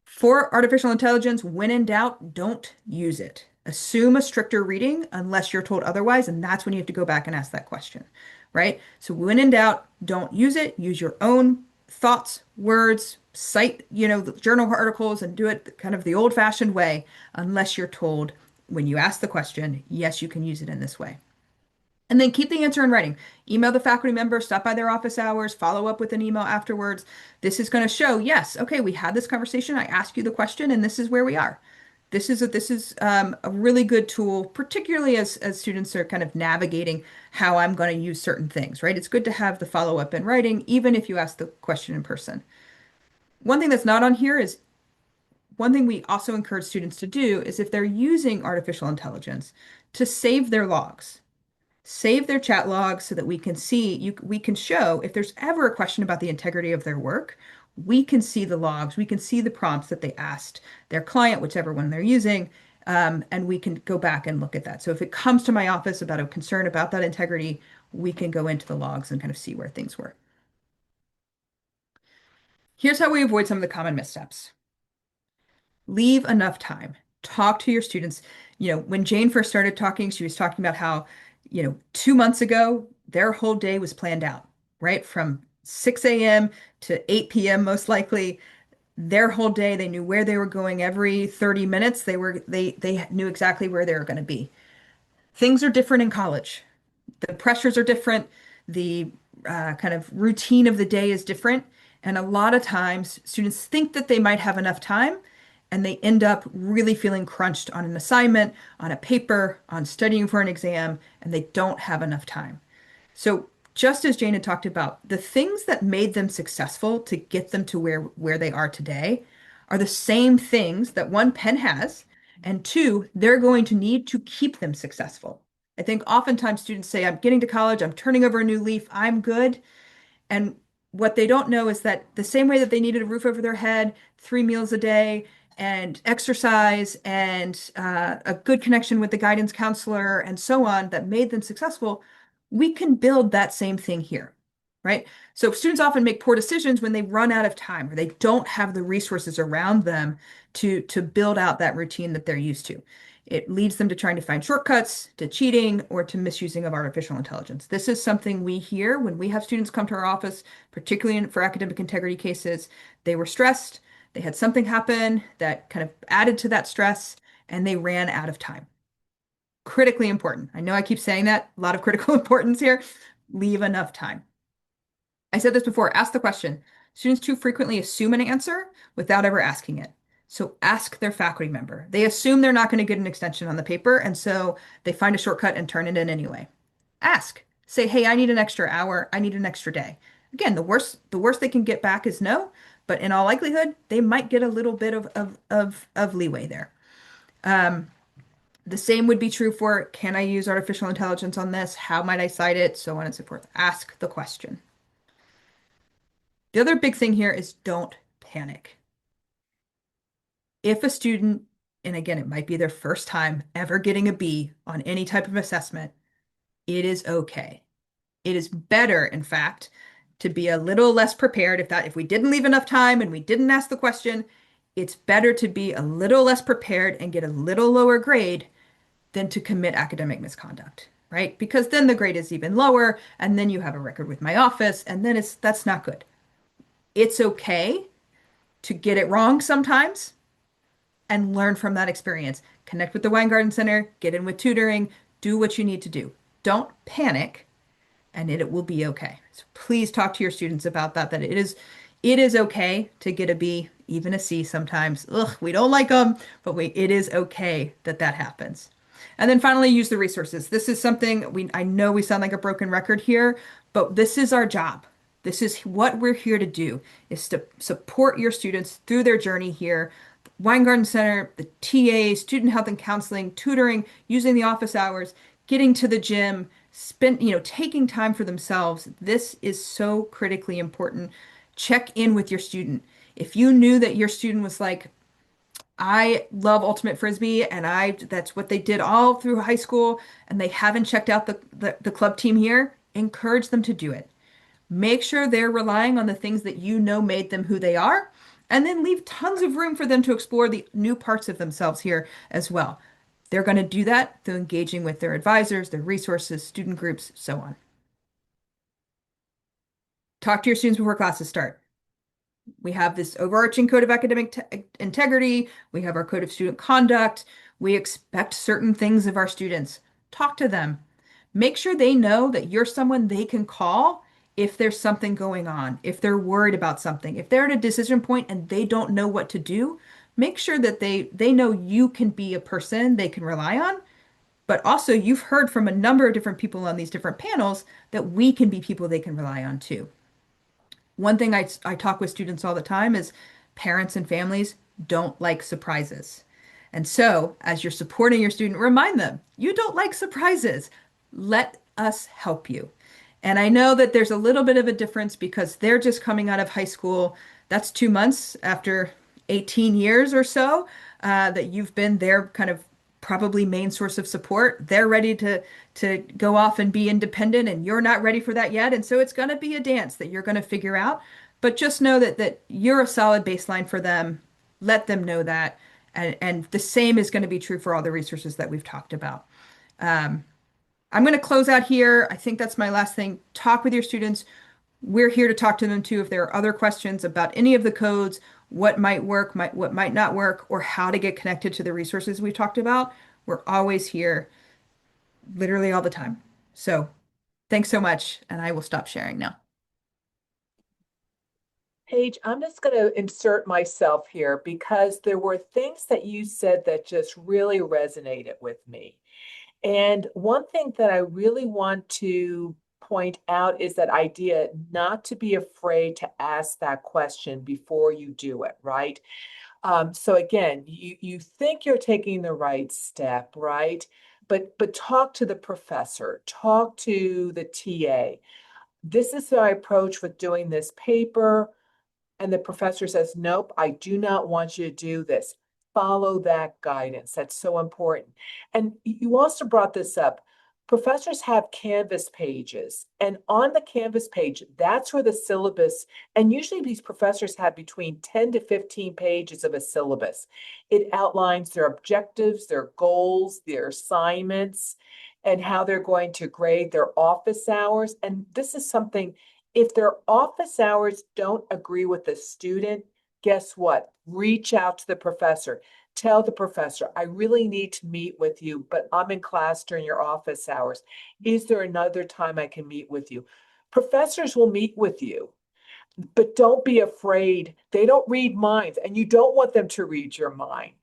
Speaker 3: For artificial intelligence, when in doubt, don't use it. Assume a stricter reading unless you're told otherwise, and that's when you have to go back and ask that question, right? So when in doubt, don't use it. Use your own thoughts, words, cite, the journal articles and do it kind of the old-fashioned way unless you're told when you ask the question, yes, you can use it in this way. And then keep the answer in writing. Email the faculty member, stop by their office hours, follow up with an email afterwards. This is going to show, yes, okay, we had this conversation. I asked you the question, and this is where we are. This is a really good tool, particularly as students are kind of navigating how I'm going to use certain things, right? It's good to have the follow up in writing, even if you ask the question in person. One thing that's not on here is one thing we also encourage students to do is if they're using artificial intelligence, to save their logs. Save their chat logs so that we can we can show if there's ever a question about the integrity of their work, we can see the logs, we can see the prompts that they asked their client, whichever one they're using, and we can go back and look at that. So if it comes to my office about a concern about that integrity, we can go into the logs and kind of see where things were. Here's how we avoid some of the common missteps. Leave enough time. Talk to your students. When Jane first started talking, she was talking about how 2 months ago, their whole day was planned out, right? From 6 a.m. to 8 p.m. most likely. Their whole day, they knew where they were going every 30 minutes. They knew exactly where they were going to be. Things are different in college. The pressures are different. The kind of routine of the day is different. And a lot of times students think that they might have enough time and they end up really feeling crunched on an assignment, on a paper, on studying for an exam, and they don't have enough time. So just as Jane had talked about, the things that made them successful to get them to where they are today are the same things that one, Penn has, and two, they're going to need to keep them successful. I think oftentimes students say, I'm getting to college, I'm turning over a new leaf, I'm good. And what they don't know is that the same way that they needed a roof over their head, 3 meals a day, and exercise, and a good connection with the guidance counselor, and so on, that made them successful, we can build that same thing here, right? So students often make poor decisions when they run out of time or they don't have the resources around them to build out that routine that they're used to. It leads them to trying to find shortcuts, to cheating, or to misusing of artificial intelligence. This is something we hear when we have students come to our office, particularly for academic integrity cases. They were stressed, they had something happen that kind of added to that stress, and they ran out of time. Critically important. I know I keep saying that, a lot of critical importance here. Leave enough time. I said this before, ask the question. Students too frequently assume an answer without ever asking it. So ask their faculty member. They assume they're not going to get an extension on the paper, and so they find a shortcut and turn it in anyway. Ask. Say, hey, I need an extra hour. I need an extra day. Again, the worst they can get back is no, but in all likelihood, they might get a little bit of leeway there. The same would be true for, can I use artificial intelligence on this? How might I cite it? So on and so forth. Ask the question. The other big thing here is don't panic. If a student, and again, it might be their first time ever getting a B on any type of assessment, it is okay. It is better, in fact, to be a little less prepared. If we didn't leave enough time and we didn't ask the question, it's better to be a little less prepared and get a little lower grade than to commit academic misconduct, right? Because then the grade is even lower, and then you have a record with my office, and then that's not good. It's okay to get it wrong sometimes and learn from that experience. Connect with the Weingarten Center, get in with tutoring, do what you need to do. Don't panic, and it will be okay. So please talk to your students about that it is okay to get a B, even a C sometimes. Ugh, we don't like them, but it is okay that happens. And then finally, use the resources. This is something I know we sound like a broken record here, but this is our job. This is what we're here to do, is to support your students through their journey here. Weingarten Center, the TA, student health and counseling, tutoring, using the office hours, getting to the gym, taking time for themselves. This is so critically important. Check in with your student. If you knew that your student was like, I love Ultimate Frisbee, and that's what they did all through high school, and they haven't checked out the club team here, encourage them to do it. Make sure they're relying on the things that you know made them who they are, and then leave tons of room for them to explore the new parts of themselves here as well. They're going to do that through engaging with their advisors, their resources, student groups, so on. Talk to your students before classes start. We have this overarching code of academic integrity. We have our code of student conduct. We expect certain things of our students. Talk to them. Make sure they know that you're someone they can call if there's something going on, if they're worried about something, if they're at a decision point and they don't know what to do. Make sure that they know you can be a person they can rely on, but also you've heard from a number of different people on these different panels that we can be people they can rely on too. One thing I talk with students all the time is parents and families don't like surprises. And so, as you're supporting your student, remind them, you don't like surprises. Let us help you. And I know that there's a little bit of a difference because they're just coming out of high school. That's 2 months after 18 years or so that you've been their kind of probably main source of support. They're ready to go off and be independent, and you're not ready for that yet. And so it's going to be a dance that you're going to figure out. But just know that you're a solid baseline for them. Let them know that. And the same is going to be true for all the resources that we've talked about. I'm going to close out here. I think that's my last thing. Talk with your students. We're here to talk to them too if there are other questions about any of the codes, what might work, what might not work, or how to get connected to the resources we talked about. We're always here, literally all the time. So Thanks so much, and I will stop sharing now.
Speaker 2: Paige, I'm just going to insert myself here because there were things that you said that just really resonated with me. And one thing that I really want to point out is that idea not to be afraid to ask that question before you do it, right? So again, you think you're taking the right step, right? But talk to the professor, talk to the TA. This is my approach with doing this paper. And the professor says, nope, I do not want you to do this. Follow that guidance. That's so important. And you also brought this up. Professors have Canvas pages, and on the Canvas page, that's where the syllabus, and usually these professors have between 10 to 15 pages of a syllabus. It outlines their objectives, their goals, their assignments, and how they're going to grade their office hours. And this is something, if their office hours don't agree with the student, guess what? Reach out to the professor. Tell the professor, I really need to meet with you, but I'm in class during your office hours. Is there another time I can meet with you? Professors will meet with you, but don't be afraid. They don't read minds, and you don't want them to read your mind.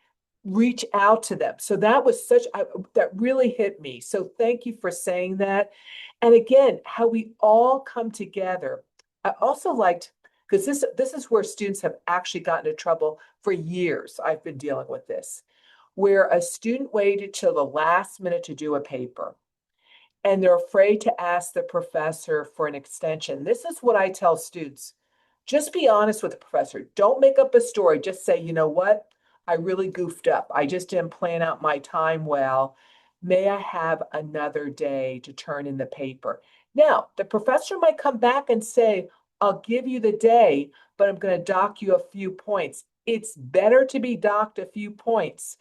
Speaker 2: Reach out to them. So that was that really hit me. So thank you for saying that. And again, how we all come together. I also liked, because this is where students have actually gotten into trouble for years. I've been dealing with this, where a student waited till the last minute to do a paper and they're afraid to ask the professor for an extension. This is what I tell students. Just be honest with the professor. Don't make up a story. Just say, you know what? I really goofed up. I just didn't plan out my time well. May I have another day to turn in the paper? Now, the professor might come back and say, I'll give you the day, but I'm going to dock you a few points. It's better to be docked a few points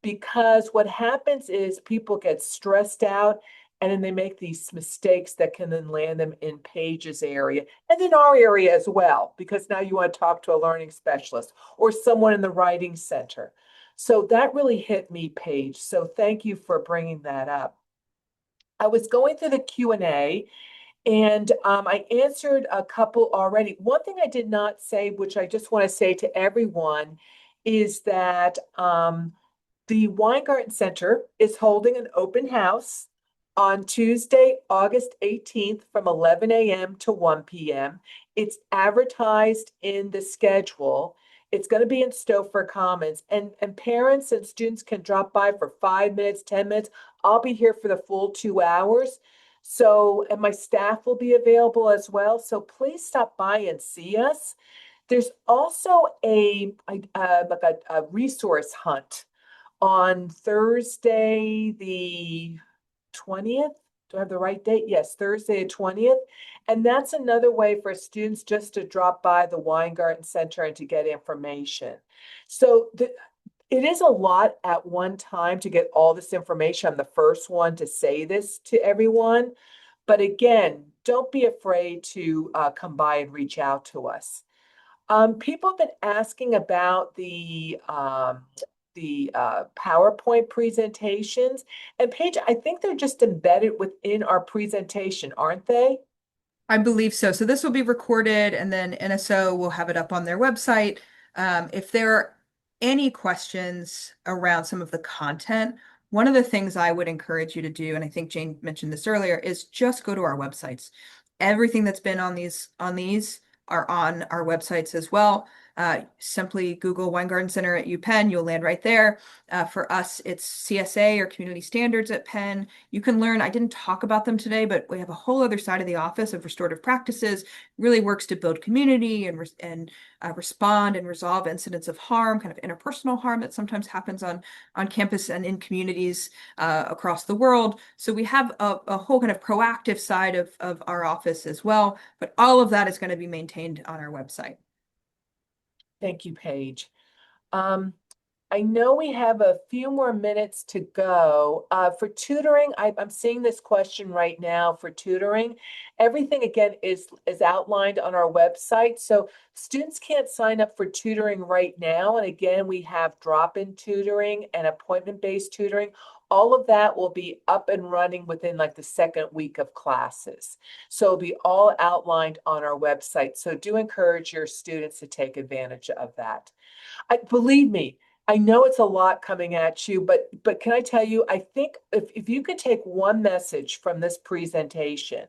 Speaker 2: because what happens is people get stressed out and then they make these mistakes that can then land them in Paige's area and in our area as well, because now you want to talk to a learning specialist or someone in the writing center. So that really hit me, Paige. So thank you for bringing that up. I was going through the Q&A and I answered a couple already. One thing I did not say, which I just want to say to everyone, is that the Weingarten Center is holding an open house on Tuesday, August 18th from 11 a.m. to 1 p.m. It's advertised in the schedule. It's going to be in Stouffer Commons, and parents and students can drop by for 5 minutes, 10 minutes. I'll be here for the full 2 hours. So, and my staff will be available as well. So please stop by and see us. There's also a resource hunt on Thursday, the 20th. Do I have the right date? Yes, Thursday, the 20th. And that's another way for students just to drop by the Weingarten Center and to get information. So it is a lot at one time to get all this information. I'm the first one to say this to everyone. But again, don't be afraid to come by and reach out to us. People have been asking about the PowerPoint presentations. And Paige, I think they're just embedded within our presentation, aren't they?
Speaker 3: I believe so. So this will be recorded and then NSO will have it up on their website. If there are any questions around some of the content, one of the things I would encourage you to do, and I think Jane mentioned this earlier, is just go to our websites. Everything that's been on these are on our websites as well. Simply Google Weingarten Center at UPenn, you'll land right there. For us, it's CSA or Community Standards at Penn. You can learn, I didn't talk about them today, but we have a whole other side of the office of restorative practices, really works to build community and respond and resolve incidents of harm, kind of interpersonal harm that sometimes happens on campus and in communities across the world. So we have a whole kind of proactive side of our office as well, but all of that is going to be maintained on our website.
Speaker 2: Thank you, Paige. I know we have a few more minutes to go. For tutoring, I'm seeing this question right now for tutoring. Everything again is outlined on our website. So students can't sign up for tutoring right now. And again, we have drop-in tutoring and appointment-based tutoring. All of that will be up and running within like the second week of classes. So it'll be all outlined on our website. So do encourage your students to take advantage of that. Believe me, I know it's a lot coming at you, but can I tell you, I think if you could take one message from this presentation,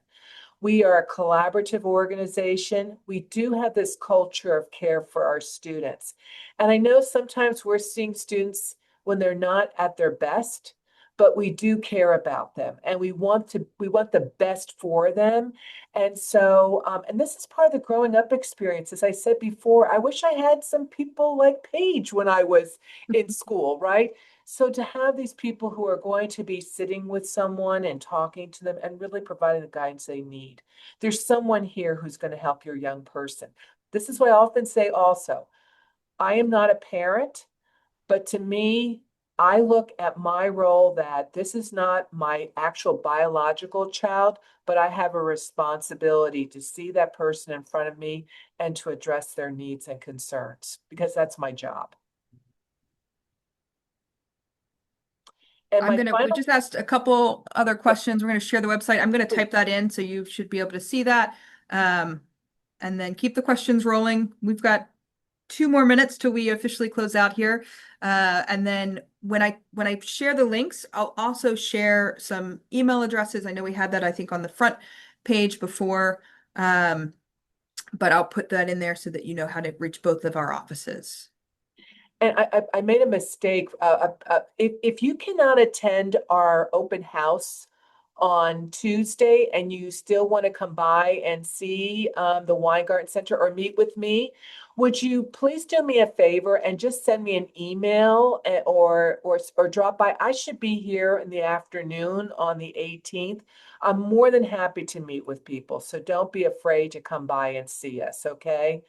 Speaker 2: we are a collaborative organization. We do have this culture of care for our students. And I know sometimes we're seeing students when they're not at their best, but we do care about them and we want the best for them. And so, and this is part of the growing up experience. As I said before, I wish I had some people like Paige when I was in school, right? So to have these people who are going to be sitting with someone and talking to them and really providing the guidance they need. There's someone here who's going to help your young person. This is what I often say also. I am not a parent, but to me, I look at my role that this is not my actual biological child, but I have a responsibility to see that person in front of me and to address their needs and concerns because that's my job. And my
Speaker 3: We
Speaker 2: final,
Speaker 3: just asked a couple other questions. We're gonna share the website. I'm gonna type
Speaker 2: please.
Speaker 3: that in so you should be able to see that. Um, and then keep the questions rolling. We've got 2 more minutes till we officially close out here. And then when I share the links, I'll also share some email addresses. I know we had that, I think, on the front page before. But I'll put that in there so that you know how to reach both of our offices.
Speaker 2: And I made a mistake. If you cannot attend our open house on Tuesday and you still want to come by and see the Weingarten Center or meet with me, would you please do me a favor and just send me an email or drop by? I should be here in the afternoon on the 18th. I'm more than happy to meet with people, so don't be afraid to come by and see us, okay?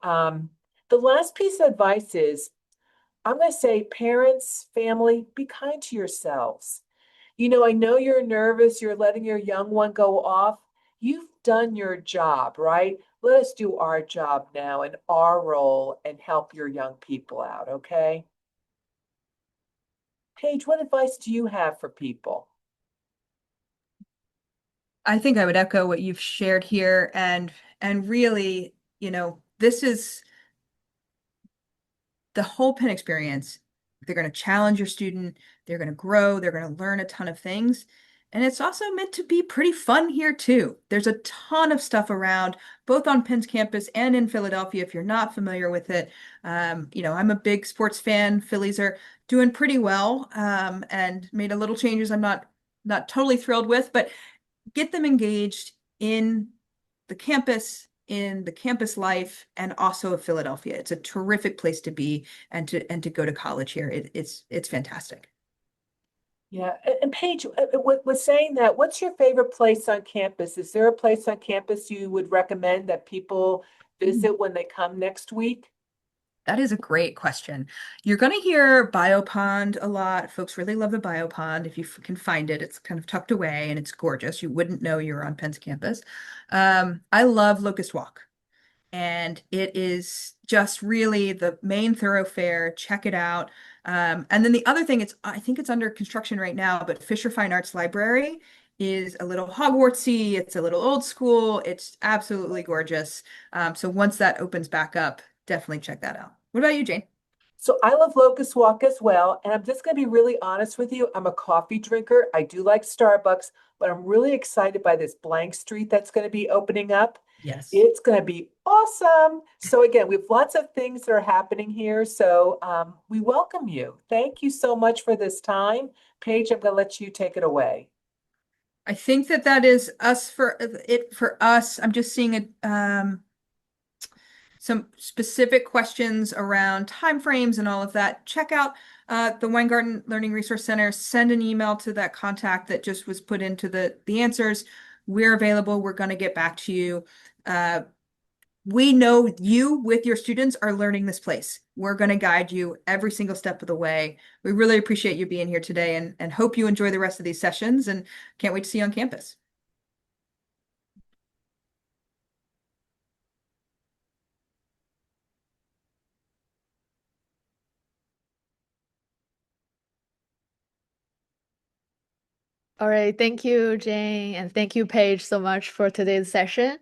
Speaker 2: Um, the last piece of advice is I'm going to say, parents, family, be kind to yourselves. I know you're nervous, you're letting your young one go off. You've done your job, right? Let us do our job now and our role and help your young people out, okay? Paige, what advice do you have for people?
Speaker 3: I think I would echo what you've shared here and really, this is the whole Penn experience. They're going to challenge your student, they're going to grow, they're going to learn a ton of things. And it's also meant to be pretty fun here too. There's a ton of stuff around, both on Penn's campus and in Philadelphia, if you're not familiar with it. I'm a big sports fan. Phillies are doing pretty well, and made a little changes I'm not totally thrilled with, but get them engaged in the campus life, and also of Philadelphia. It's a terrific place to be and to go to college here. It's fantastic.
Speaker 2: Yeah, and Paige, with saying that, what's your favorite place on campus? Is there a place on campus you would recommend that people visit when they come next week?
Speaker 3: That is a great question. You're going to hear Biopond a lot. Folks really love the Biopond. If you can find it, it's kind of tucked away and it's gorgeous. You wouldn't know you're on Penn's campus. I love Locust Walk. And it is just really the main thoroughfare. Check it out. And then the other thing, I think it's under construction right now, but Fisher Fine Arts Library is a little Hogwartsy. It's a little old school. It's absolutely gorgeous. So once that opens back up, definitely check that out. What about you, Jane?
Speaker 2: So I love Locust Walk as well. And I'm just going to be really honest with you. I'm a coffee drinker. I do like Starbucks, but I'm really excited by this blank street that's going to be opening up.
Speaker 3: Yes.
Speaker 2: It's going to be awesome. So again, we have lots of things that are happening here. So we welcome you. Thank you so much for this time. Paige, I'm going to let you take it away.
Speaker 3: I think that is us for it for us. I'm just seeing some specific questions around timeframes and all of that. Check out the Weingarten Learning Resource Center. Send an email to that contact that just was put into the answers. We're available. We're going to get back to you. Uh, we know you with your students are learning this place. We're going to guide you every single step of the way. We really appreciate you being here today and hope you enjoy the rest of these sessions and can't wait to see you on campus.
Speaker 1: All right, thank you, Jane, and thank you, Paige, so much for today's session.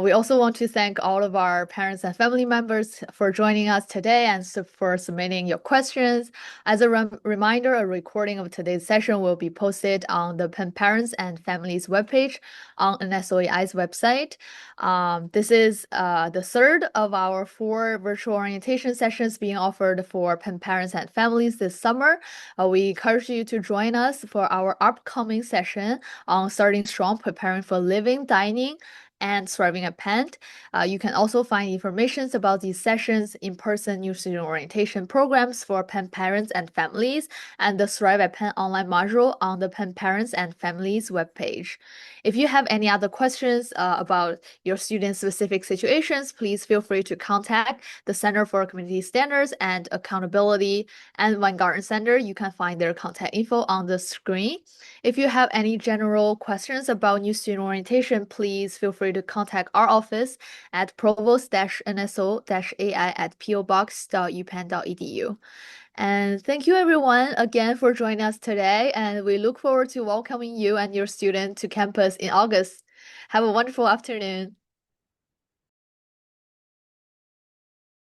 Speaker 1: We also want to thank all of our parents and family members for joining us today and for submitting your questions. As a reminder, a recording of today's session will be posted on the Penn Parents and Families webpage on NSOEI's website. This is the third of our 4 virtual orientation sessions being offered for Penn Parents and Families this summer. We encourage you to join us for our upcoming session on starting strong, preparing for living, dining, and thriving at Penn. You can also find information about these sessions, in-person new student orientation programs for Penn parents and families, and the Thrive at Penn online module on the Penn Parents and Families webpage. If you have any other questions about your student-specific situations, please feel free to contact the Center for Community Standards and Accountability and Weingarten Center. You can find their contact info on the screen. If you have any general questions about new student orientation, please feel free to contact our office at provost-nso-ai@pobox.upenn.edu. And thank you everyone again for joining us today, and we look forward to welcoming you and your student to campus in August. Have a wonderful afternoon.